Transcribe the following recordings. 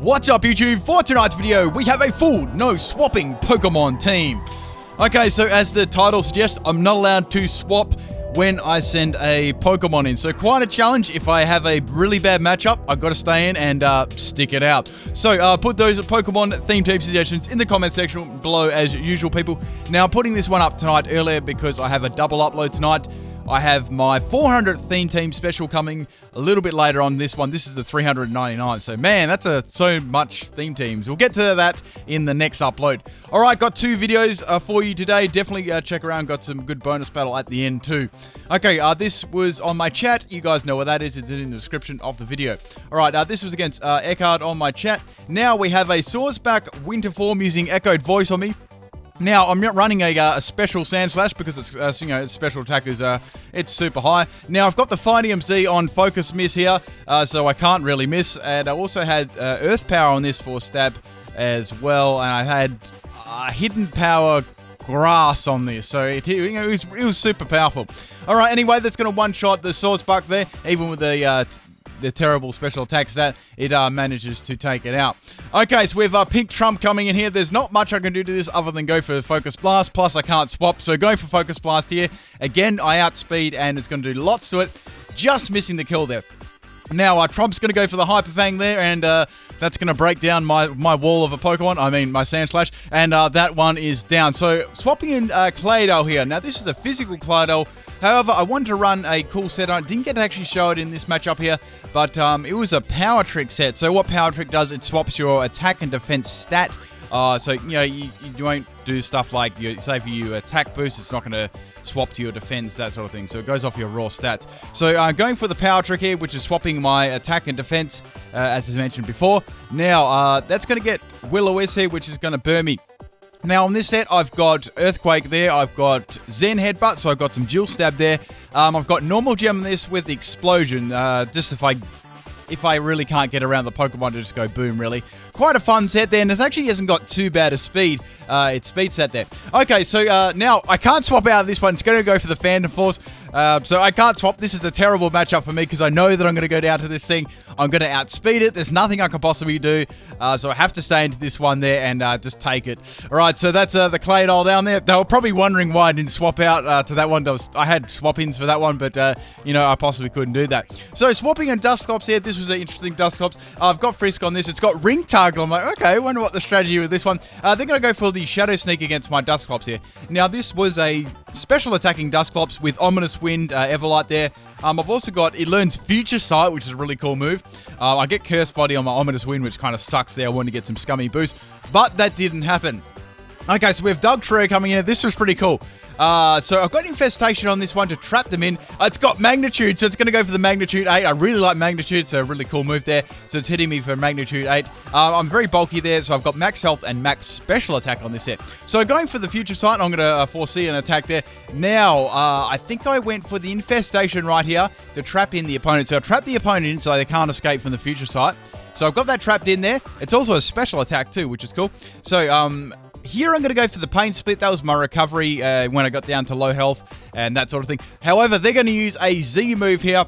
What's up YouTube? For tonight's video, we have a full no swapping Pokemon team. Okay, so as the title suggests, I'm not allowed to swap when I send a Pokemon in. So quite a challenge. If I have a really bad matchup, I've got to stay in and stick it out. So put those Pokemon theme team suggestions in the comment section below as usual, people. Now, putting this one up tonight earlier because I have a double upload tonight. I have my 400th theme team special coming a little bit later on this one. This is the 399. So, man, that's so much theme teams. We'll get to that in the next upload. All right, got two videos for you today. Definitely check around. Got some good bonus battle at the end too. Okay, this was on my chat. You guys know what that is. It's in the description of the video. All right, this was against Eckhart on my chat. Now we have a Swordsback Winter Form using Echoed Voice on me. Now, I'm not running a special Sand Slash because it's, its special attack is, it's super high. Now, I've got the Fighting MC on Focus Miss here, so I can't really miss. And I also had Earth Power on this for stab as well. And I had Hidden Power Grass on this, so it was super powerful. All right, anyway, that's going to one-shot the Swordsbuck there, even with the terrible special attacks that it manages to take it out. Okay, so we have Pink Trump coming in here. There's not much I can do to this other than go for Focus Blast, plus I can't swap, so going for Focus Blast here. Again, I outspeed, and it's going to do lots to it, just missing the kill there. Now, Trump's going to go for the Hyper Fang there, and that's going to break down my wall of a Pokemon, I mean my Sand Slash, and that one is down. So, swapping in Claydol here. Now, this is a physical Claydol. However, I wanted to run a cool set. I didn't get to actually show it in this matchup here, but it was a Power Trick set. So what Power Trick does, it swaps your attack and defense stat. So, you won't do stuff like, say for you attack boost, it's not going to swap to your defense, that sort of thing. So it goes off your raw stats. So going for the Power Trick here, which is swapping my attack and defense, as I mentioned before. Now, that's going to get Will-O-Wisp here, which is going to burn me. Now, on this set, I've got Earthquake there, I've got Zen Headbutt, so I've got some Dual Stab there. I've got Normal Gem on this with Explosion, just if I really can't get around the Pokemon to just go boom, really. Quite a fun set there, and it actually hasn't got too bad a speed. It's speed set there. Okay, so now I can't swap out of this one. It's going to go for the Phantom Force. So I can't swap. This is a terrible matchup for me because I know that I'm going to go down to this thing. I'm going to outspeed it. There's nothing I can possibly do. So I have to stay into this one there and just take it. All right, so that's the Claydol down there. They were probably wondering why I didn't swap out to that one. I had swap-ins for that one, but, I possibly couldn't do that. So swapping in Dusclops here. This was an interesting Dusclops. I've got Frisk on this. It's got Ring Target. I'm like, okay, I wonder what the strategy with this one. They're going to go for the Shadow Sneak against my Dusclops here. Now, this was a special attacking Dusclops with Ominous Wind, Everlight there. I've also got, it learns Future Sight, which is a really cool move. I get Curse Body on my Ominous Wind, which kind of sucks there. I wanted to get some scummy boost, but that didn't happen. Okay, so we have Dugtrio coming in. This was pretty cool. So I've got Infestation on this one to trap them in. It's got Magnitude, so it's going to go for the Magnitude 8. I really like Magnitude. It's a really cool move there. So it's hitting me for Magnitude 8. I'm very bulky there, so I've got Max Health and Max Special Attack on this set. So going for the Future Sight, I'm going to foresee an attack there. Now, I think I went for the Infestation right here to trap in the opponent. So I trap the opponent in so they can't escape from the Future Sight. So I've got that trapped in there. It's also a special attack too, which is cool. So, here I'm going to go for the Pain Split. That was my recovery when I got down to low health and that sort of thing. However, they're going to use a Z move here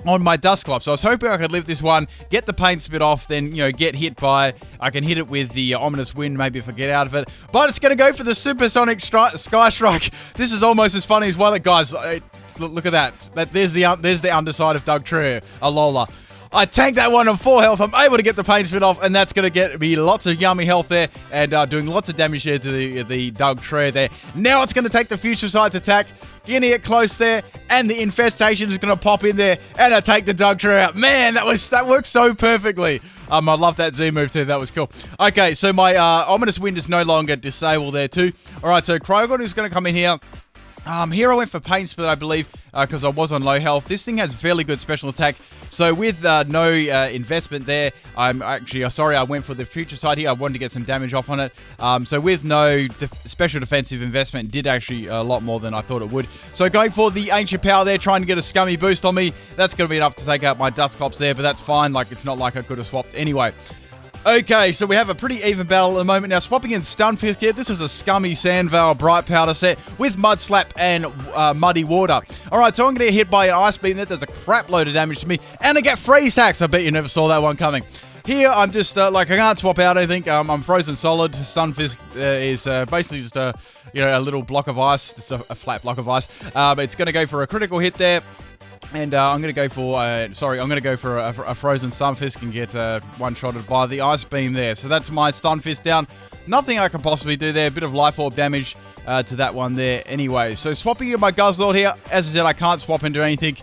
on my Dusclops. So I was hoping I could live this one, get the Pain Spit off, then, get hit by... I can hit it with the Ominous Wind, maybe if I get out of it. But it's going to go for the Supersonic Sky Strike. This is almost as funny as one of the guys. Look at that. There's the underside of Dugtrio, Alola. I tanked that one on 4 health. I'm able to get the Pain Spit off, and that's going to get me lots of yummy health there, and doing lots of damage there to the Dugtrio there. Now it's going to take the Future Sight's attack, getting it close there, and the Infestation is going to pop in there, and I take the Dugtrio out. Man, that worked so perfectly. I love that Z move too. That was cool. Okay, so my Ominous Wind is no longer disabled there too. All right, so Krogon is going to come in here. Here I went for Pain Split, I believe, because I was on low health. This thing has fairly good special attack. So with no investment there, I'm actually, sorry, I went for the Future Sight here. I wanted to get some damage off on it. So with no special defensive investment, did actually a lot more than I thought it would. So going for the Ancient Power there, trying to get a scummy boost on me. That's going to be enough to take out my Dusclops there, but that's fine. Like, it's not like I could have swapped anyway. Okay, so we have a pretty even battle at the moment. Now, swapping in Stunfisk here. This was a scummy Sandvale Bright Powder set with Mud Slap and Muddy Water. All right, so I'm going to get hit by an Ice Beam. That does a crap load of damage to me. And I get Freeze Hacks. I bet you never saw that one coming. here I'm just, I can't swap out, I think. I'm frozen solid. Stunfisk is basically just a little block of ice. It's a flat block of ice. It's going to go for a critical hit there. And I'm going to go for, a frozen Stunfisk and get one-shotted by the Ice Beam there. So that's my Stunfisk down. Nothing I can possibly do there. A bit of Life Orb damage to that one there anyway. So swapping in my Guzzlord here. As I said, I can't swap into anything.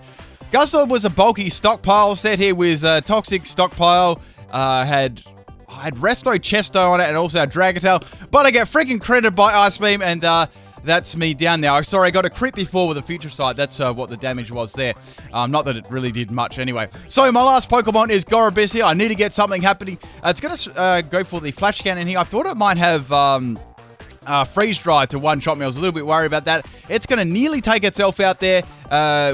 Guzzlord was a bulky stockpile set here with Toxic Stockpile. I had Resto Chesto on it and also a Dragatail. But I get freaking critted by Ice Beam and... that's me down now. Sorry, I got a crit before with a Future Sight. That's what the damage was there. Not that it really did much anyway. So my last Pokemon is Gorabyss here. I need to get something happening. It's going to go for the Flash Cannon here. I thought it might have Freeze Dry to one-shot me. I was a little bit worried about that. It's going to nearly take itself out there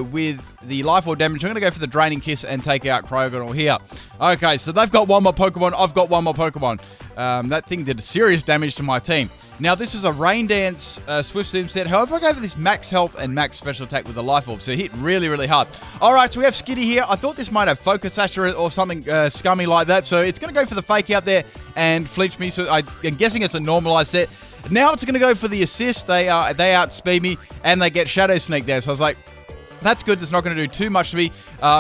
with the Life Orb damage. I'm going to go for the Draining Kiss and take out Cryogonal here. Okay, so they've got one more Pokemon. I've got one more Pokemon. That thing did serious damage to my team. Now, this was a Rain Dance Swift Swim set. However, I go for this max health and max special attack with the Life Orb, so it hit really, really hard. All right, so we have Skitty here. I thought this might have Focus Sash or something scummy like that, so it's going to go for the Fake Out there and flinch me, so I'm guessing it's a normalized set. Now it's going to go for the Assist. They outspeed me, and they get Shadow Sneak there, so I was like, that's good. It's not going to do too much to me.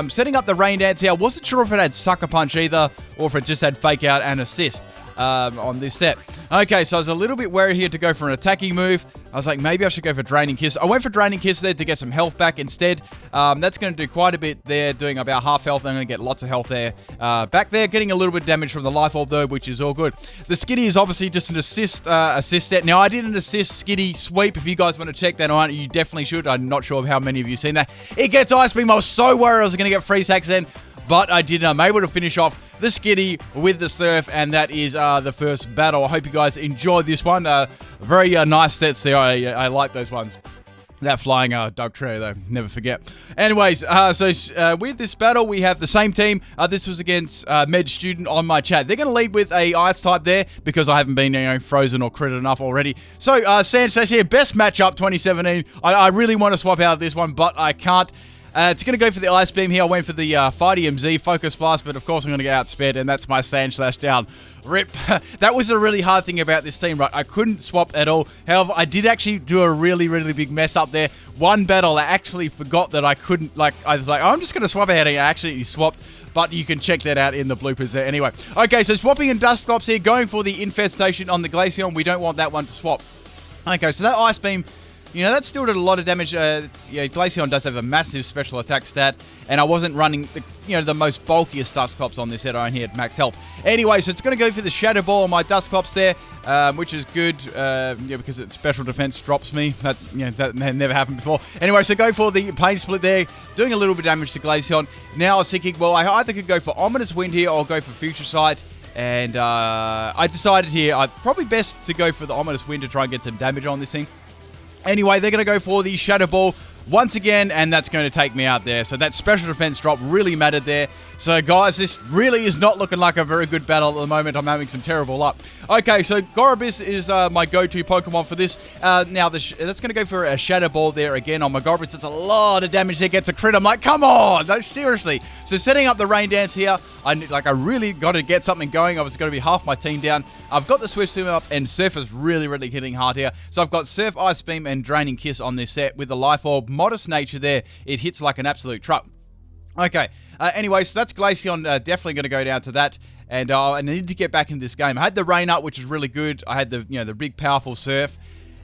Setting up the Rain Dance here. I wasn't sure if it had Sucker Punch either, or if it just had Fake Out and Assist. On this set. Okay, so I was a little bit worried here to go for an attacking move. I was like, maybe I should go for Draining Kiss. I went for Draining Kiss there to get some health back instead. That's going to do quite a bit there, doing about half health. I'm going to get lots of health there. Back there, getting a little bit of damage from the Life Orb though, which is all good. The Skitty is obviously just an assist set. Now, I did an assist Skitty sweep. If you guys want to check that out, you definitely should. I'm not sure of how many of you seen that. It gets Ice Beam. I was so worried I was going to get Freeze Hacks then, but I didn't. I'm able to finish off the Skitty with the Surf, and that is the first battle. I hope you guys enjoyed this one. Very nice sets there. I like those ones. That flying Dug Trio, though. Never forget. Anyways, so with this battle, we have the same team. This was against Med Student on my chat. They're going to lead with a Ice type there because I haven't been frozen or critted enough already. So, Sand Slash here, best matchup 2017. I really want to swap out this one, but I can't. It's going to go for the Ice Beam here. I went for the Fighty MZ Focus Blast, but of course I'm going to get outsped, and that's my Sand Slash down. Rip. That was a really hard thing about this team, right? I couldn't swap at all. However, I did actually do a really, really big mess up there. One battle, I actually forgot that I couldn't, I was like, oh, I'm just going to swap out, and I actually swapped. But you can check that out in the bloopers there anyway. Okay, so swapping in Dusclops here, going for the Infestation on the Glaceon. We don't want that one to swap. Okay, so that Ice Beam... that still did a lot of damage. Glaceon does have a massive special attack stat, and I wasn't running the most bulkiest Dusclops on this set. I only had max health. Anyway, so it's going to go for the Shadow Ball on my Dusclops there, which is good, because its special defense drops me. That never happened before. Anyway, so go for the Pain Split there, doing a little bit of damage to Glaceon. Now I was thinking, well, I either could go for Ominous Wind here or go for Future Sight. And I decided here, probably best to go for the Ominous Wind to try and get some damage on this thing. Anyway, they're going to go for the Shadow Ball once again, and that's going to take me out there. So that special defense drop really mattered there. So, guys, this really is not looking like a very good battle at the moment. I'm having some terrible luck. Okay, so Gorabyss is my go-to Pokemon for this. Now, that's going to go for a Shadow Ball there again on my Gorabyss. That's a lot of damage there. Gets a crit. I'm like, come on! Like, seriously. So, setting up the Rain Dance here, I really got to get something going. I was going to be half my team down. I've got the Swift Swim up, and Surf is really, really hitting hard here. So, I've got Surf, Ice Beam, and Draining Kiss on this set with the Life Orb. Modest nature there. It hits like an absolute truck. Okay, anyway, so that's Glaceon definitely going to go down to that, and I need to get back in this game. I had the Rain up, which is really good. I had the the big powerful Surf.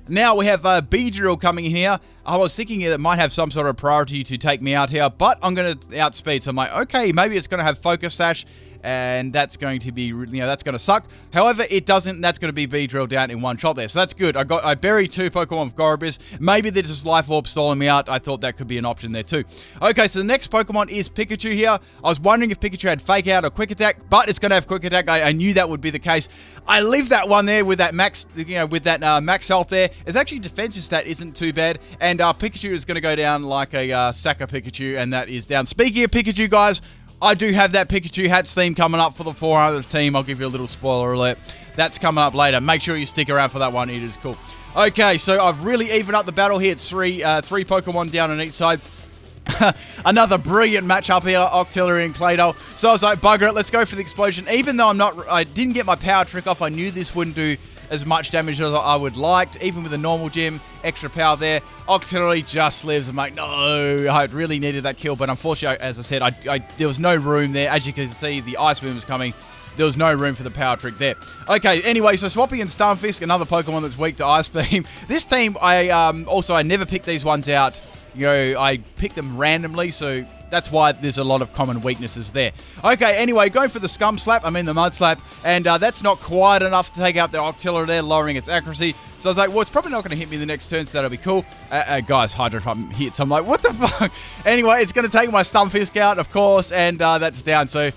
Now we have Beedrill coming in here. I was thinking it might have some sort of priority to take me out here, but I'm going to outspeed. So I'm like, okay, maybe it's going to have Focus Sash, and that's going to be, that's going to suck. However, it doesn't. That's going to be Beedrill down in one shot there. So that's good. I buried 2 Pokemon with Gorabyss. Maybe they're just Life Orb stalling me out. I thought that could be an option there too. Okay, so the next Pokemon is Pikachu here. I was wondering if Pikachu had Fake Out or Quick Attack, but it's going to have Quick Attack. I knew that would be the case. I lived that one there with that max, with that max health there. It's actually defensive stat isn't too bad, and Pikachu is going to go down like a Saka Pikachu, and that is down. Speaking of Pikachu, guys, I do have that Pikachu Hats theme coming up for the 400th team. I'll give you a little spoiler alert. That's coming up later. Make sure you stick around for that one. It is cool. Okay, so I've really evened up the battle here. It's three Pokemon down on each side. Another brilliant matchup here, Octillery and Claydol. So I was like, bugger it, let's go for the explosion. Even though I didn't get my power trick off, I knew this wouldn't do as much damage as I would like. Even with a normal gym, extra power there. Octillery just lives. I'm like, no, I really needed that kill. But unfortunately, as I said, there was no room there. As you can see, the Ice Beam was coming. There was no room for the power trick there. Okay, anyway, so Swampy and Stunfisk, another Pokemon that's weak to Ice Beam. This team, I never picked these ones out. You know, I picked them randomly, so that's why there's a lot of common weaknesses there. Okay, anyway, going for the the Mud Slap, and that's not quite enough to take out the Octillery there, lowering its accuracy. So I was like, well, it's probably not going to hit me the next turn, so that'll be cool. Guys, Hydro Pump hits. I'm like, what the fuck? Anyway, it's going to take my Stunfisk out, of course, and that's down. So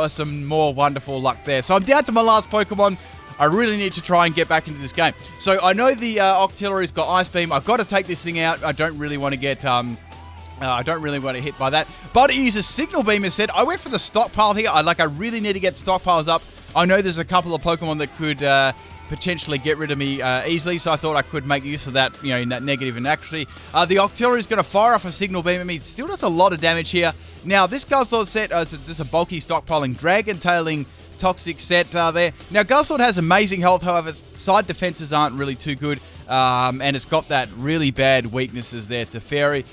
some more wonderful luck there. So I'm down to my last Pokemon. I really need to try and get back into this game. So I know the Octillery's got Ice Beam. I've got to take this thing out. I don't really want to get... I don't really want to hit by that. But it uses Signal Beam instead. I went for the stockpile here. I really need to get stockpiles up. I know there's a couple of Pokemon that could potentially get rid of me easily, so I thought I could make use of that, you know, in that negative inaccuracy. The Octillery is going to fire off a Signal Beam at me. It still does a lot of damage here. Now, this Guzzlord set is just a bulky stockpiling, Dragon Tailing Toxic set there. Now, Guzzlord has amazing health, however, its side defenses aren't really too good, and it's got that really bad weaknesses there to Fairy.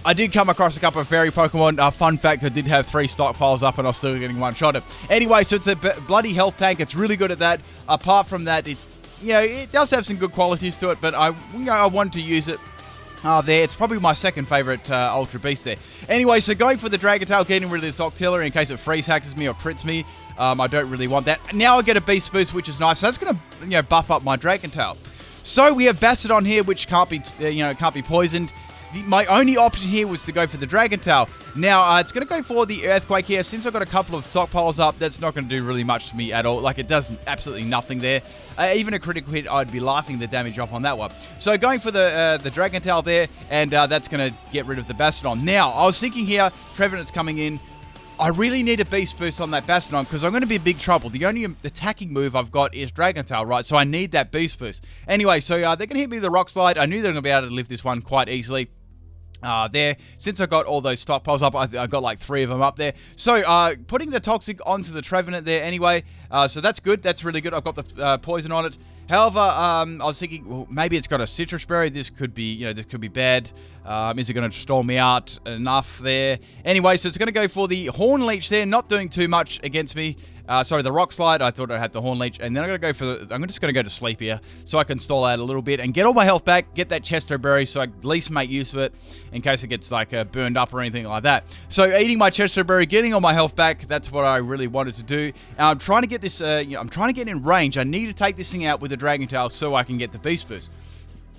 I did come across a couple of Fairy Pokemon. Fun fact, I did have 3 stockpiles up and I was still getting one-shotted. Anyway, so it's a bloody health tank. It's really good at that. Apart from that, it's, you know, it does have some good qualities to it, but I wanted to use it. There, it's probably my second favorite Ultra Beast there. Anyway, so going for the Dragon Tail, getting rid of this Octillery in case it freeze hacks me or crits me. I don't really want that. Now I get a Beast Boost, which is nice. So that's going to, you know, buff up my Dragon Tail. So we have Bastiodon here, which can't be, can't be poisoned. My only option here was to go for the Dragon Tail. Now, it's going to go for the Earthquake here. Since I've got a couple of stockpiles up, that's not going to do really much to me at all. Like, it does absolutely nothing there. Even a critical hit, I'd be laughing the damage off on that one. So, going for the Dragon Tail there, and that's going to get rid of the Bastiodon. Now, I was thinking here, Trevenant's coming in. I really need a Beast Boost on that Bastiodon because I'm going to be in big trouble. The only attacking move I've got is Dragon Tail, right? So, I need that Beast Boost. Anyway, so they're going to hit me with the Rock Slide. I knew they were going to be able to lift this one quite easily. There, since I got all those stockpiles up, I got like 3 of them up there. So, putting the Toxic onto the Trevenant there anyway, so that's good. That's really good. I've got the poison on it. However, I was thinking, well, maybe it's got a Citrus Berry. This could be, this could be bad. Is it going to stall me out enough there? Anyway, so it's going to go for the Horn Leech there, not doing too much against me. Sorry, the Rock Slide. I thought I had the Horn Leech, and then I'm going to go for I'm just going to go to sleep here, so I can stall out a little bit and get all my health back. Get that Chesto Berry, so I at least make use of it in case it gets like burned up or anything like that. So eating my Chesto Berry, getting all my health back. That's what I really wanted to do. And I'm trying to get this. I'm trying to get in range. I need to take this thing out with the Dragon Tail so I can get the Beast Boost.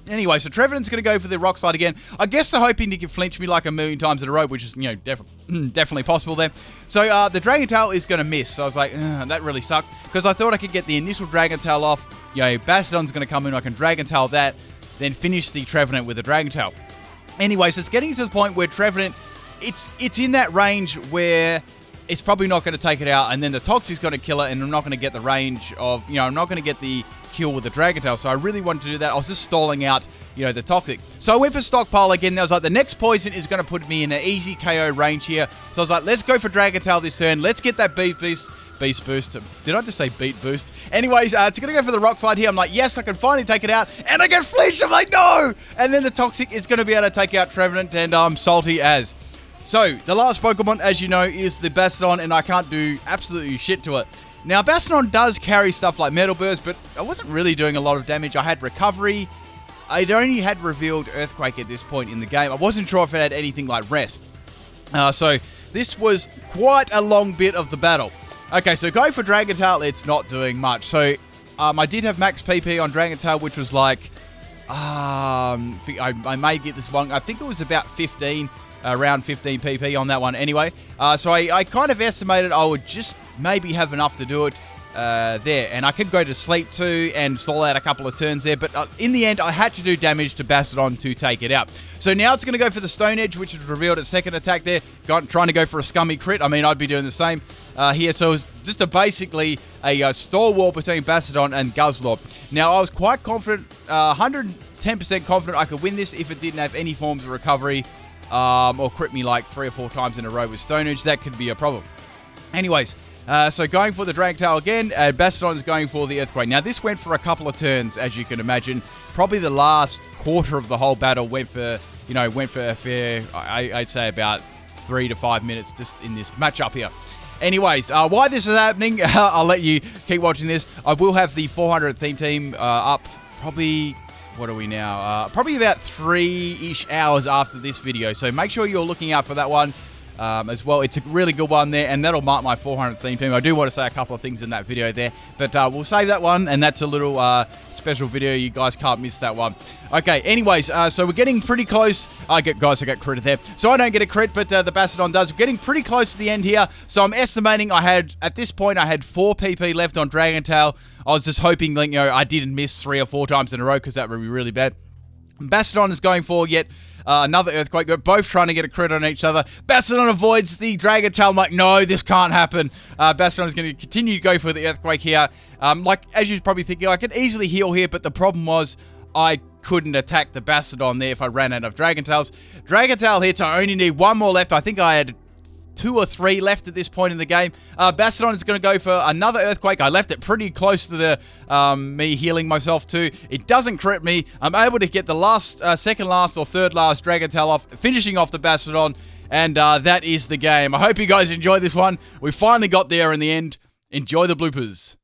Anyway, so Trevenant's going to go for the Rock Slide again. I guess they're hoping to flinch me like a million times in a row, which is, definitely possible there. So the Dragon Tail is going to miss. So I was like, that really sucks. Because I thought I could get the initial Dragon Tail off. Bastiodon's going to come in. I can Dragon Tail that, then finish the Trevenant with the Dragon Tail. Anyway, so it's getting to the point where Trevenant, it's in that range where it's probably not going to take it out. And then the Toxic's going to kill it. And I'm not going to get the range of, I'm not going to get the kill with the Dragon Tail, so I really wanted to do that. I was just stalling out, the Toxic. So I went for Stockpile again. I was like, the next poison is going to put me in an easy KO range here. So I was like, let's go for Dragon Tail this turn. Let's get that Beast Boost. Did I just say Beat Boost? Anyways, it's going to go for the Rock Slide here. I'm like, yes, I can finally take it out. And I get flinched. I'm like, no! And then the Toxic is going to be able to take out Trevenant, and I'm salty as. So, the last Pokemon, as you know, is the Bastiodon, and I can't do absolutely shit to it. Now, Bastiodon does carry stuff like Metal Burst, but I wasn't really doing a lot of damage. I had Recovery. I'd only had revealed Earthquake at this point in the game. I wasn't sure if it had anything like Rest. So, this was quite a long bit of the battle. Okay, so going for Dragon Tail, it's not doing much. So, I did have max PP on Dragon Tail, which was like... I may get this one. I think it was about 15... around 15 PP on that one anyway. So I kind of estimated I would just maybe have enough to do it there. And I could go to sleep too and stall out a couple of turns there. But in the end, I had to do damage to Bastiodon to take it out. So now it's going to go for the Stone Edge, which was revealed its second attack there. Trying to go for a scummy crit. I mean, I'd be doing the same here. So it was just basically a stall wall between Bastiodon and Guzzlord. Now, I was quite confident, 110% confident I could win this if it didn't have any forms of recovery. or crit me like 3 or 4 times in a row with Stonage, that could be a problem. Anyways, so going for the Dragon Tail again, Bastiodon's going for the Earthquake. Now, this went for a couple of turns, as you can imagine. Probably the last quarter of the whole battle went for a fair, I'd say about 3 to 5 minutes just in this matchup here. Anyways, why this is happening, I'll let you keep watching this. I will have the 400 theme team up probably, what are we now? Probably about 3-ish hours after this video. So make sure you're looking out for that one as well. It's a really good one there, and that'll mark my 400 theme team. I do want to say a couple of things in that video there, but we'll save that one, and that's a little special video. You guys can't miss that one. Okay, anyways, so we're getting pretty close. I got critted there. So I don't get a crit, but the Bastiodon does. We're getting pretty close to the end here. So I'm estimating at this point, I had 4 PP left on Dragon Tail. I was just hoping that, I didn't miss 3 or 4 times in a row, because that would be really bad. Bastiodon is going for yet another Earthquake. We're both trying to get a crit on each other. Bastiodon avoids the Dragon Tail. I'm like, no, this can't happen. Bastiodon is going to continue to go for the Earthquake here. As you're probably thinking, I can easily heal here, but the problem was I couldn't attack the Bastiodon there if I ran out of Dragon Tails. Dragon Tail hits. I only need 1 more left. I think I had 2 or 3 left at this point in the game. Bastiodon is going to go for another Earthquake. I left it pretty close to the me healing myself too. It doesn't crit me. I'm able to get the last, second last or third last Dragon Tail off, finishing off the Bastiodon, and that is the game. I hope you guys enjoyed this one. We finally got there in the end. Enjoy the bloopers.